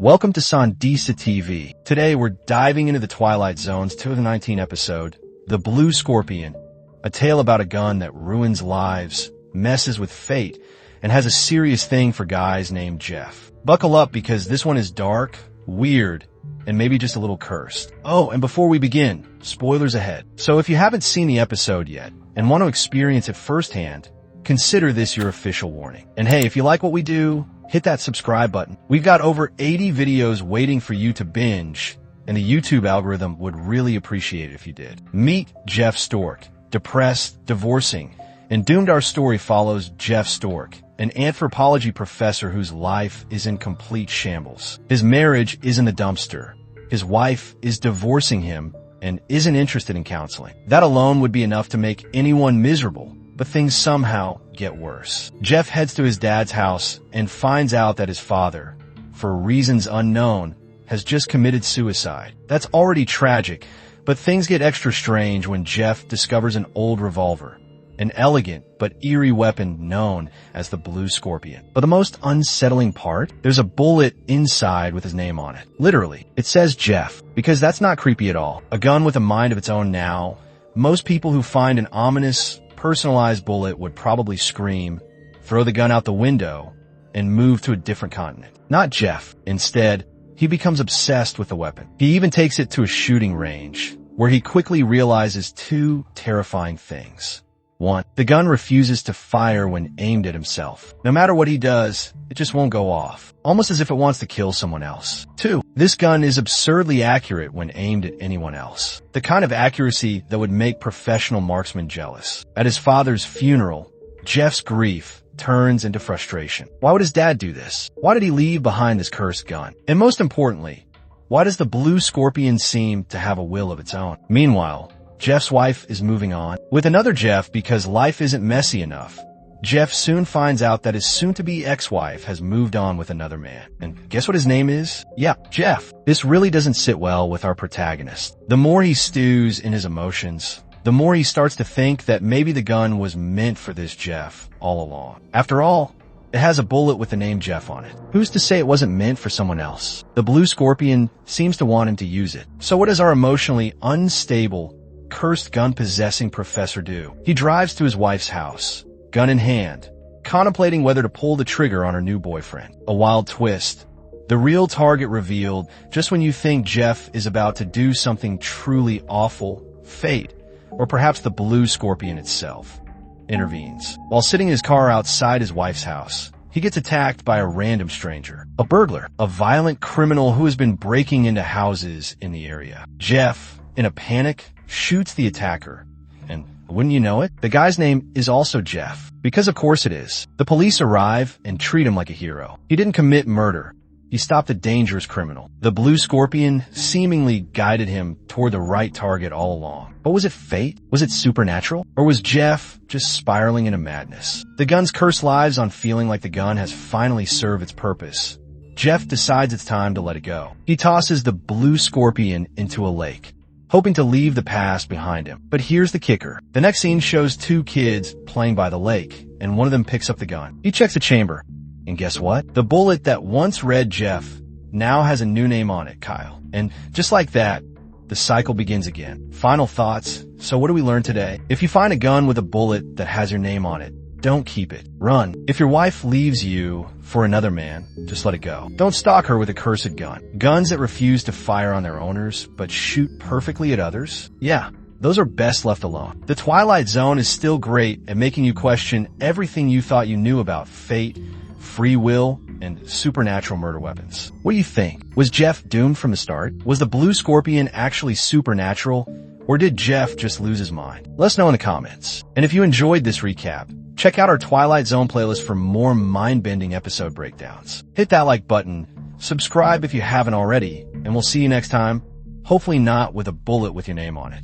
Welcome to Sandisa TV. Today we're diving into the Twilight Zone's 2019 episode, The Blue Scorpion, a tale about a gun that ruins lives, messes with fate, and has a serious thing for guys named Jeff. Buckle up because this one is dark, weird, and maybe just a little cursed. Oh, and before we begin, spoilers ahead. So if you haven't seen the episode yet and want to experience it firsthand, consider this your official warning. And hey, if you like what we do, hit that subscribe button. We've got over 80 videos waiting for you to binge, and the YouTube algorithm would really appreciate it if you did. Meet Jeff Stork, depressed, divorcing, and doomed. Our story follows Jeff Stork, an anthropology professor whose life is in complete shambles. His marriage is in the dumpster. His wife is divorcing him and isn't interested in counseling. That alone would be enough to make anyone miserable. But things somehow get worse. Jeff heads to his dad's house and finds out that his father, for reasons unknown, has just committed suicide. That's already tragic, but things get extra strange when Jeff discovers an old revolver, an elegant but eerie weapon known as the Blue Scorpion. But the most unsettling part? There's a bullet inside with his name on it. Literally. It says Jeff, because that's not creepy at all. A gun with a mind of its own now. Most people who find an ominous, personalized bullet would probably scream, throw the gun out the window, and move to a different continent. Not Jeff. Instead, he becomes obsessed with the weapon. He even takes it to a shooting range, where he quickly realizes two terrifying things. One, the gun refuses to fire when aimed at himself. No matter what he does, it just won't go off, almost as if it wants to kill someone else. Two, this gun is absurdly accurate when aimed at anyone else. The kind of accuracy that would make professional marksmen jealous. At his father's funeral, Jeff's grief turns into frustration. Why would his dad do this? Why did he leave behind this cursed gun? And most importantly, why does the Blue Scorpion seem to have a will of its own? Meanwhile, Jeff's wife is moving on with another Jeff because life isn't messy enough. Jeff soon finds out that his soon-to-be ex-wife has moved on with another man. And guess what his name is? Yeah, Jeff. This really doesn't sit well with our protagonist. The more he stews in his emotions, the more he starts to think that maybe the gun was meant for this Jeff all along. After all, it has a bullet with the name Jeff on it. Who's to say it wasn't meant for someone else? The Blue Scorpion seems to want him to use it. So what does our emotionally unstable, cursed gun-possessing professor do? He drives to his wife's house, gun in hand, contemplating whether to pull the trigger on her new boyfriend. A wild twist. The real target revealed just when you think Jeff is about to do something truly awful. Fate, or perhaps the Blue Scorpion itself, intervenes. While sitting in his car outside his wife's house, he gets attacked by a random stranger, a burglar, a violent criminal who has been breaking into houses in the area. Jeff, in a panic, shoots the attacker, and wouldn't you know it, the guy's name is also Jeff. Because of course it is. The police arrive and treat him like a hero. He didn't commit murder. He stopped a dangerous criminal. The Blue Scorpion seemingly guided him toward the right target all along. But was it fate? Was it supernatural? Or was Jeff just spiraling into madness? The gun's cursed lives on feeling like the gun has finally served its purpose. Jeff decides it's time to let it go. He tosses the Blue Scorpion into a lake, hoping to leave the past behind him. But here's the kicker. The next scene shows two kids playing by the lake, and one of them picks up the gun. He checks the chamber, and guess what? The bullet that once read Jeff now has a new name on it, Kyle. And just like that, the cycle begins again. Final thoughts. So what do we learn today? If you find a gun with a bullet that has your name on it, don't keep it. Run. If your wife leaves you for another man, just let it go. Don't stalk her with a cursed gun. Guns that refuse to fire on their owners, but shoot perfectly at others? Yeah, those are best left alone. The Twilight Zone is still great at making you question everything you thought you knew about fate, free will, and supernatural murder weapons. What do you think? Was Jeff doomed from the start? Was the Blue Scorpion actually supernatural? Or did Jeff just lose his mind? Let us know in the comments. And if you enjoyed this recap, check out our Twilight Zone playlist for more mind-bending episode breakdowns. Hit that like button, subscribe if you haven't already, and we'll see you next time, hopefully not with a bullet with your name on it.